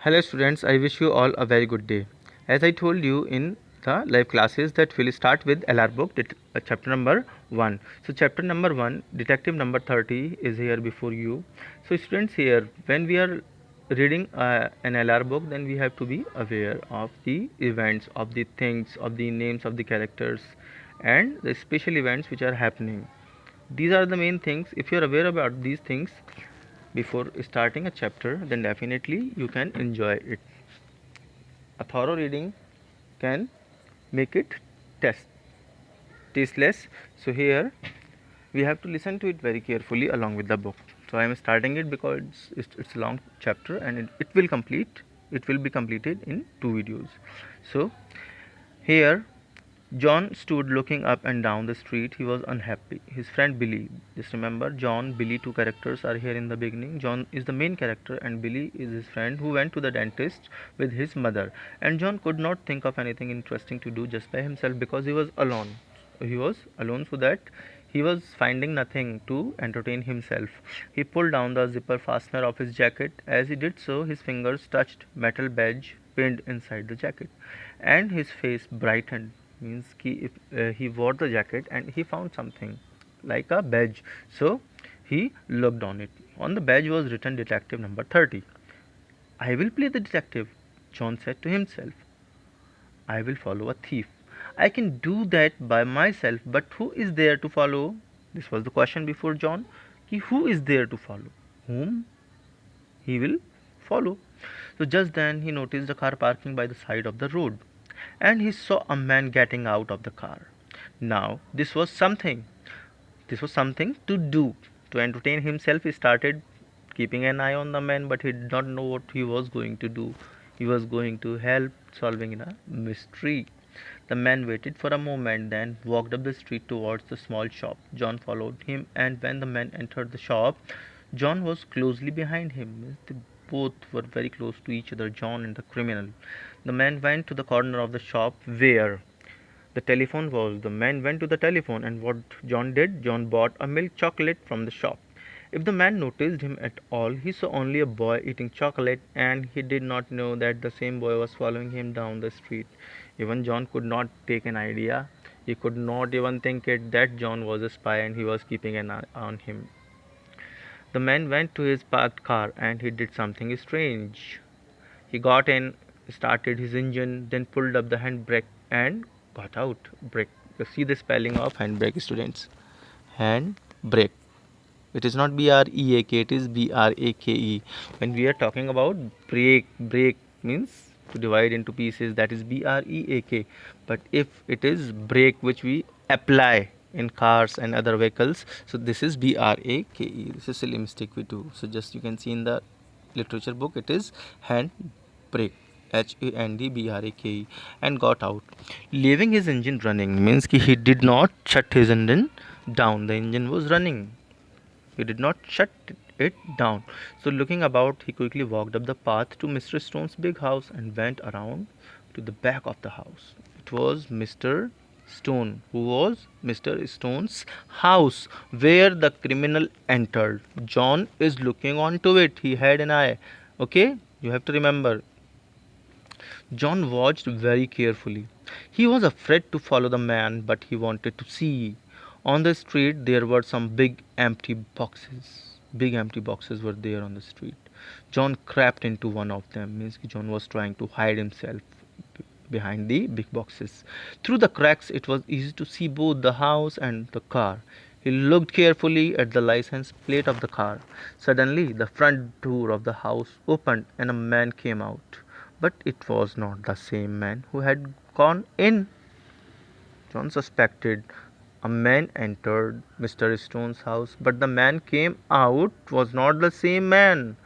Hello students, I wish you all a very good day. As I told you in the live classes that we'll start with LR book chapter number 1. So chapter number 1 detective number 30 is here before you. So students, here when we are reading an LR book, then we have to be aware of the events, of the things, of the names of the characters and the special events which are happening. These are the main things. If you are aware about these things before starting a chapter, then definitely you can enjoy it. A thorough reading can make it test tasteless. So here we have to listen to it very carefully along with the book. So I am starting it because it's a long chapter and it will be completed in 2 videos. So here John stood looking up and down the street. He was unhappy. His friend Billy, just remember John, Billy, two characters are here in the beginning. John is the main character and Billy is his friend who went to the dentist with his mother. And John could not think of anything interesting to do just by himself because he was alone. He was alone, so that he was finding nothing to entertain himself. He pulled down the zipper fastener of his jacket. As he did so, his fingers touched metal badge pinned inside the jacket, and his face brightened. Means he wore the jacket and he found something like a badge. So he looked on it. On the badge was written detective number 30. I will play the detective, John said to himself. I will follow a thief. I can do that by myself, but who is there to follow? This was the question before John. Who is there to follow? Whom he will follow. So just then he noticed a car parking by the side of the road, and he saw a man getting out of the car. Now this was something to do. To entertain himself, he started keeping an eye on the man, but he did not know what he was going to do. He was going to help solving a mystery. The man waited for a moment, then walked up the street towards the small shop. John followed him, and when the man entered the shop, John was closely behind him. They both were very close to each other, John and the criminal. The man went to the corner of the shop where the telephone was. The man went to the telephone, and what John did, John bought a milk chocolate from the shop. If the man noticed him at all, he saw only a boy eating chocolate, and he did not know that the same boy was following him down the street. Even John could not take an idea. He could not even think it that John was a spy and he was keeping an eye on him. The man went to his parked car and he did something strange. He got in, started his engine, then pulled up the handbrake and got out. Brake. You see the spelling of handbrake, students. Handbrake. It is not B-R-E-A-K, it is B-R-A-K-E. When we are talking about break means to divide into pieces, that is B-R-E-A-K. But if it is brake which we apply in cars and other vehicles, so this is B-R-A-K-E. This is a silly mistake we do. So just you can see in the literature book, it is hand brake. Handbrake, and got out, leaving his engine running. Means he did not shut his engine down. The engine was running. He did not shut it down. So looking about, he quickly walked up the path to Mr. Stone's big house and went around to the back of the house. It was Mr. Stone. Who was Mr. Stone's house where the criminal entered. John is looking onto it. He had an eye. Okay, you have to remember. John watched very carefully. He was afraid to follow the man, but he wanted to see. On the street, there were some big empty boxes. Big empty boxes were there on the street. John crept into one of them. Means John was trying to hide himself behind the big boxes. Through the cracks, it was easy to see both the house and the car. He looked carefully at the license plate of the car. Suddenly, the front door of the house opened and a man came out. But it was not the same man who had gone in. John suspected a man entered Mr. Stone's house, but the man came out was not the same man.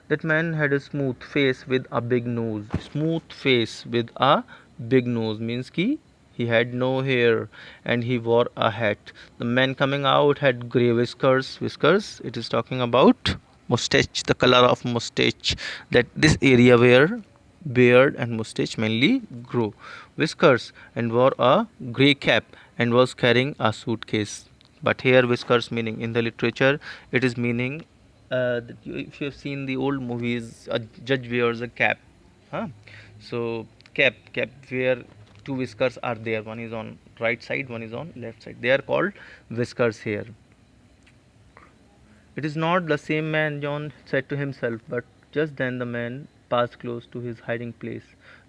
That man had a smooth face with a big nose. Smooth face with a big nose means he had no hair and he wore a hat. The man coming out had grey whiskers. Whiskers, it is talking about mustache, the color of mustache. That this area where beard and mustache mainly grow. Whiskers, and wore a grey cap and was carrying a suitcase. But here whiskers meaning in the literature, it is meaning if you have seen the old movies, a judge wears a cap, huh? So cap where two whiskers are there. One is on right side, one is on left side. They are called whiskers here. It is not the same man, John said to himself, but just then the man passed close to his hiding place.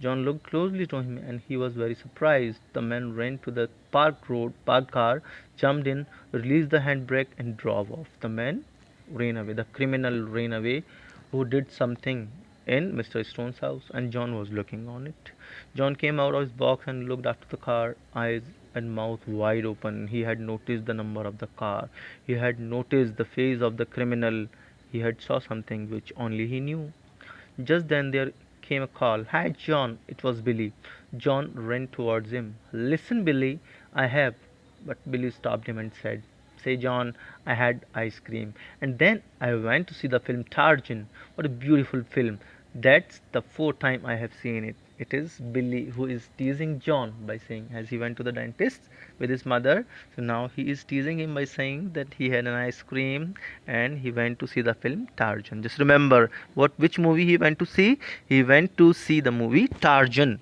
John looked closely to him and he was very surprised. The man ran to the parked car, jumped in, released the handbrake and drove off. The man ran away. The criminal ran away who did something in Mr. Stone's house, and John was looking on it. John came out of his box and looked after the car, eyes and mouth wide open. He had noticed the number of the car. He had noticed the face of the criminal. He had saw something which only he knew. Just then there came a call. Hi, John. It was Billy. John ran towards him. Listen, Billy, I have. But Billy stopped him and said, Say, John, I had ice cream. And then I went to see the film Tarzan. What a beautiful film. That's the fourth time I have seen it. It is Billy who is teasing John by saying, as he went to the dentist with his mother, so now he is teasing him by saying that he had an ice cream and he went to see the film Tarzan. Just remember which movie he went to see? He went to see the movie Tarzan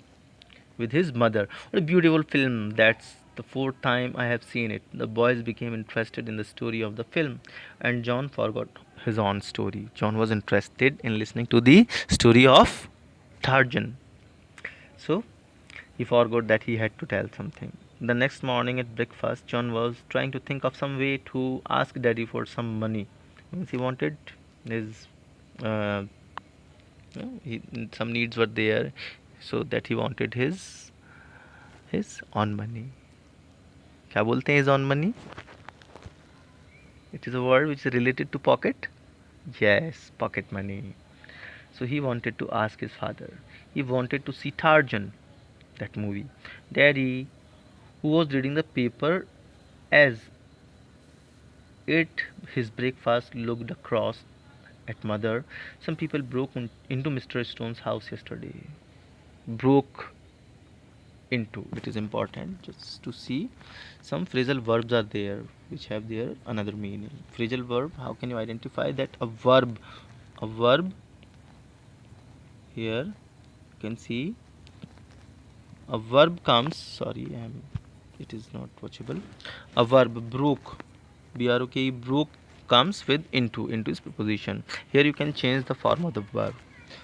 with his mother. What a beautiful film. That's the fourth time I have seen it. The boys became interested in the story of the film, and John forgot his own story. John was interested in listening to the story of Tarzan. So he forgot that he had to tell something. The next morning at breakfast, John was trying to think of some way to ask Daddy for some money. Means he wanted his, uh, some needs were there, so that he wanted his own money. क्या बोलते हैं his own money? It is a word which is related to pocket. Yes, pocket money. So he wanted to ask his father. He wanted to see Tarzan, that movie. Daddy, who was reading the paper as ate his breakfast, looked across at mother. Some people broke into Mr. Stone's house yesterday. Broke into. It is important just to see some phrasal verbs are there which have their another meaning. Phrasal verb, how can you identify that a verb here you can see a verb comes, sorry, it is not watchable. A verb broke, broke comes with into is preposition. Here you can change the form of the verb.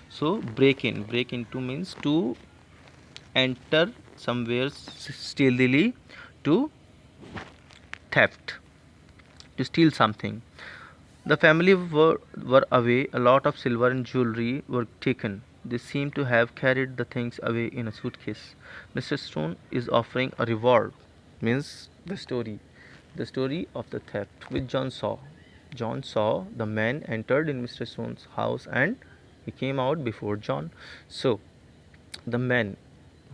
So break into means to enter somewhere stealthily, to theft, to steal something. The family were away. A lot of silver and jewelry were taken. They seem to have carried the things away in a suitcase. Mr. Stone is offering a reward. Means the story of the theft which John saw. John saw the man entered in Mr. Stone's house and he came out before John. So the men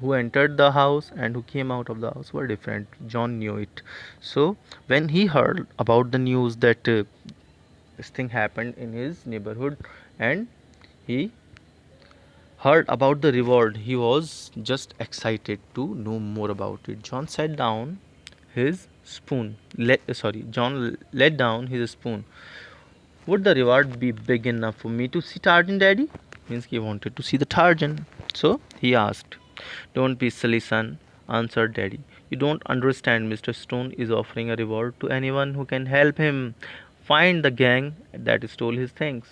who entered the house and who came out of the house were different. John knew it. So when he heard about the news that this thing happened in his neighborhood and he heard about the reward, he was just excited to know more about it. John sat down his spoon. John let down his spoon. Would the reward be big enough for me to see Tarzan, Daddy? Means he wanted to see the Tarzan. So he asked. Don't be silly, son, answered Daddy. You don't understand. Mr. Stone is offering a reward to anyone who can help him find the gang that stole his things.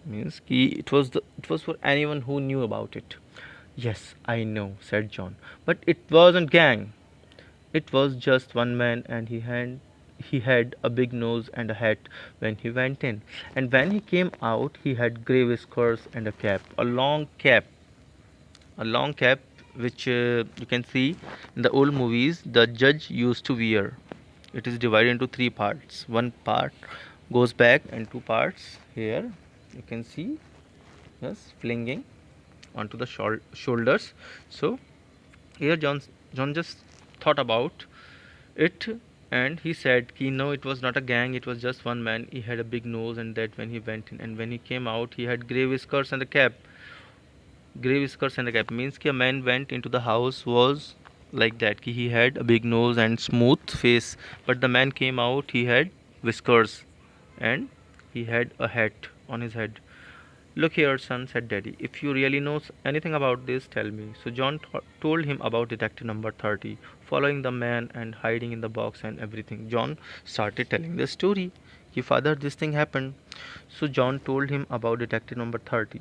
Means it was for anyone who knew about it. Yes, I know, said John. But it wasn't gang. It was just one man, and he had a big nose and a hat when he went in, and when he came out he had grey whiskers and a cap, a long cap which you can see in the old movies the judge used to wear. It is divided into three parts. One part goes back and two parts here you can see, yes, flinging onto the shoulders. So here John just thought about it and he said no, it was not a gang, it was just one man. He had a big nose and that when he went in, and when he came out he had grey whiskers and a cap. Grey whiskers and a cap means a man went into the house was like that, he had a big nose and smooth face, but the man came out he had whiskers and He had a hat on his head. Look here, son, said Daddy. If you really know anything about this, tell me. So John told him about detective number 30, following the man and hiding in the box and everything. John started telling the story. Your father, this thing happened. So John told him about detective number 30,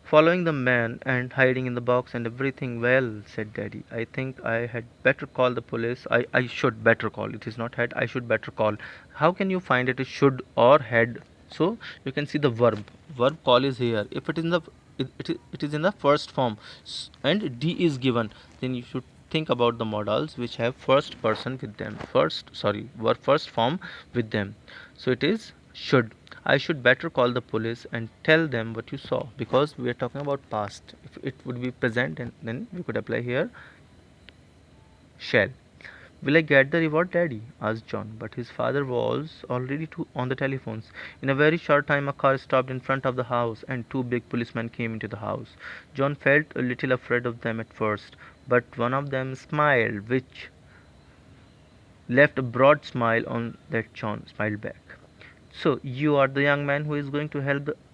following the man and hiding in the box and everything. Well, said Daddy, I think I had better call the police. I should better call. It is not had. I should better call. How can you find it is should or had? So you can see the verb. Verb call is here. If it is in the it is in the first form and D is given, then you should think about the modals which have first person with them. Verb first form with them. So it is should. I should better call the police and tell them what you saw, because we are talking about past. If it would be present, and then we could apply here shall. Will I get the reward, Daddy? Asked John, but his father was already on the telephones. In a very short time, a car stopped in front of the house, and two big policemen came into the house. John felt a little afraid of them at first, but one of them smiled, which left a broad smile on that. John smiled back. So, you are the young man who is going to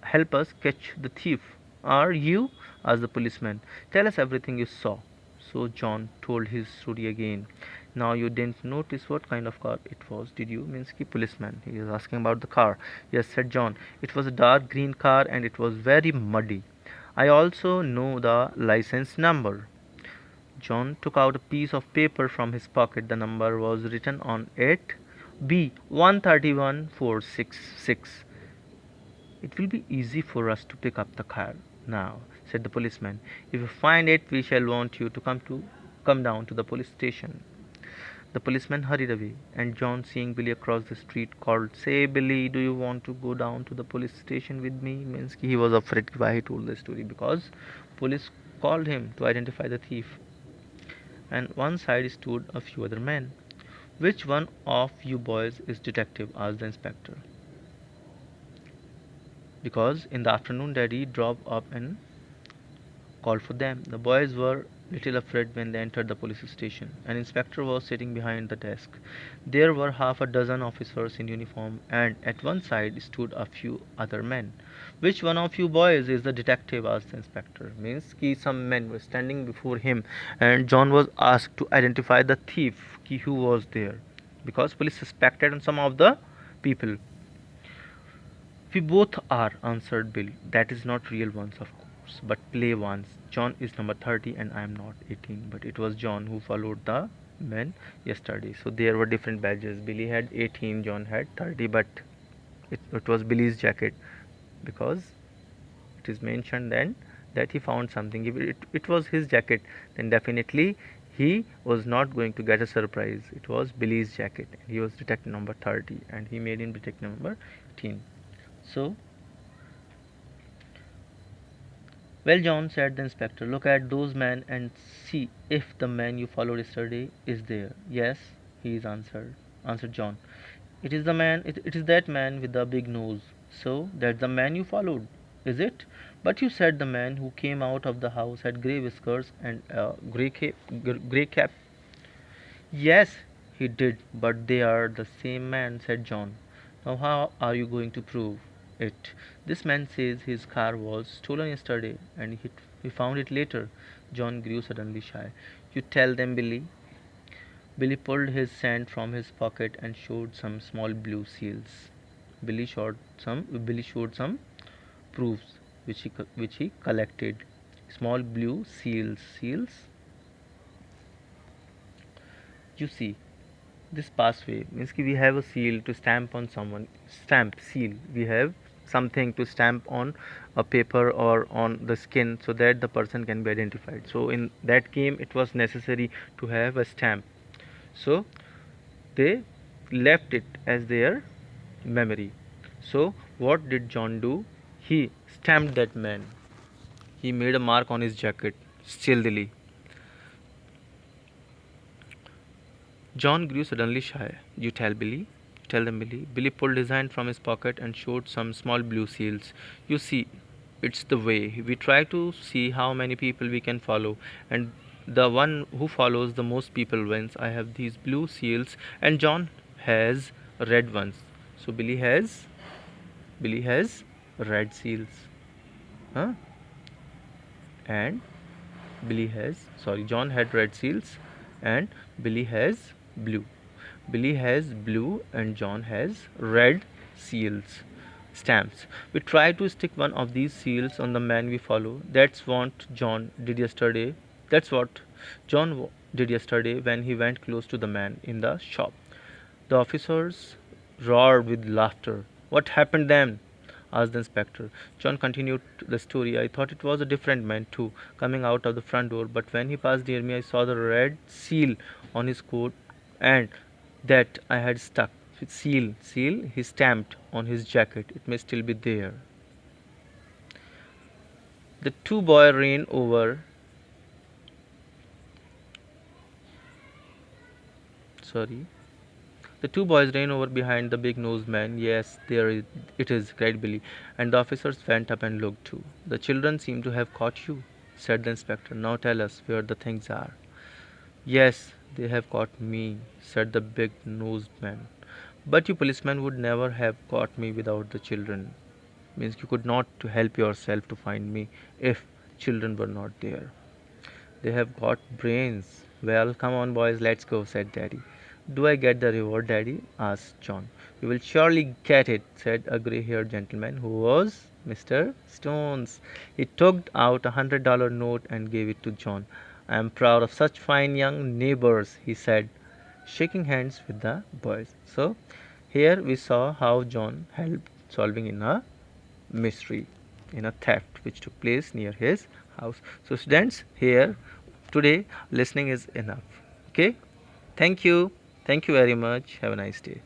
help us catch the thief, are you? Asked the policeman. Tell us everything you saw. So John told his story again. Now you didn't notice what kind of car it was, did you? Minsky policeman. He is asking about the car. Yes, said John. It was a dark green car and it was very muddy. I also know the license number. John took out a piece of paper from his pocket. The number was written on it. B131466. It will be easy for us to pick up the car now, said the policeman. If you find it, we shall want you to come down to the police station. The policeman hurried away, and John, seeing Billy across the street, called, Say, Billy, do you want to go down to the police station with me? Means he was afraid why he told the story, because police called him to identify the thief. And one side stood a few other men. Which one of you boys is detective? Asked the inspector. Because in the afternoon Daddy drove up and called for them. The boys were little afraid when they entered the police station. An inspector was sitting behind the desk. There were half a dozen officers in uniform, and at one side stood a few other men. Which one of you boys is the detective? Asked the inspector. Means some men were standing before him, and John was asked to identify the thief who was there, because police suspected some of the people. We both are, answered Bill. That is not real ones, of course, but play ones. John is number 30 and I am not 18, but it was John who followed the men yesterday. So there were different badges. Billy had 18, John had 30, but it was Billy's jacket, because it is mentioned then that he found something. If it was his jacket, then definitely he was not going to get a surprise. It was Billy's jacket. He was detective number 30 and he made him detective number 18. So, well, John, said the inspector, look at those men and see if the man you followed yesterday is there. Yes, he is answered John. It is the man, it is that man with the big nose. So, that's the man you followed, is it? But you said the man who came out of the house had grey whiskers and a grey cap. Yes, he did, but they are the same man, said John. Now, how are you going to prove it? This man says his car was stolen yesterday and he found it later. John grew suddenly shy. You tell them, Billy. Billy pulled his sand from his pocket and showed some small blue seals. Billy showed some proofs which he collected. Small blue seals. You see, this pathway means we have a seal to stamp on someone. Seal. We have something to stamp on a paper or on the skin so that the person can be identified. So in that game it was necessary to have a stamp. So they left it as their memory. So what did John do? He stamped that man. He made a mark on his jacket stealthily. John grew suddenly shy. You tell Billy? Tell them, Billy. Billy pulled his hand from his pocket and showed some small blue seals. You see, it's the way. We try to see how many people we can follow, and the one who follows the most people wins. I have these blue seals, and John has red ones. So Billy has red seals, huh? And John had red seals, and Billy has blue. Billy has blue, and John has red seals, stamps. We try to stick one of these seals on the man we follow. That's what did yesterday when he went close to the man in the shop. The officers roared with laughter. What happened then? Asked the inspector. John continued the story. I thought it was a different man too, coming out of the front door, but when he passed near me, I saw the red seal on his coat, and that I had stuck. Seal, he stamped on his jacket. It may still be there. The two boys ran over. Sorry. The two boys ran over behind the big-nosed man. Yes, it is, cried Billy, and the officers went up and looked too. The children seem to have caught you, said the inspector. Now tell us where the things are. Yes, they have caught me, said the big-nosed man. But you policemen would never have caught me without the children. Means you could not to help yourself to find me if children were not there. They have got brains. Well, come on, boys, let's go, said Daddy. Do I get the reward, Daddy? Asked John. You will surely get it, said a grey haired gentleman who was Mr. Stones. He took out $100 note and gave it to John. I am proud of such fine young neighbors, he said, shaking hands with the boys. So, here we saw how John helped solving in a mystery, in a theft which took place near his house. So students, here today listening is enough. Okay, thank you very much. Have a nice day.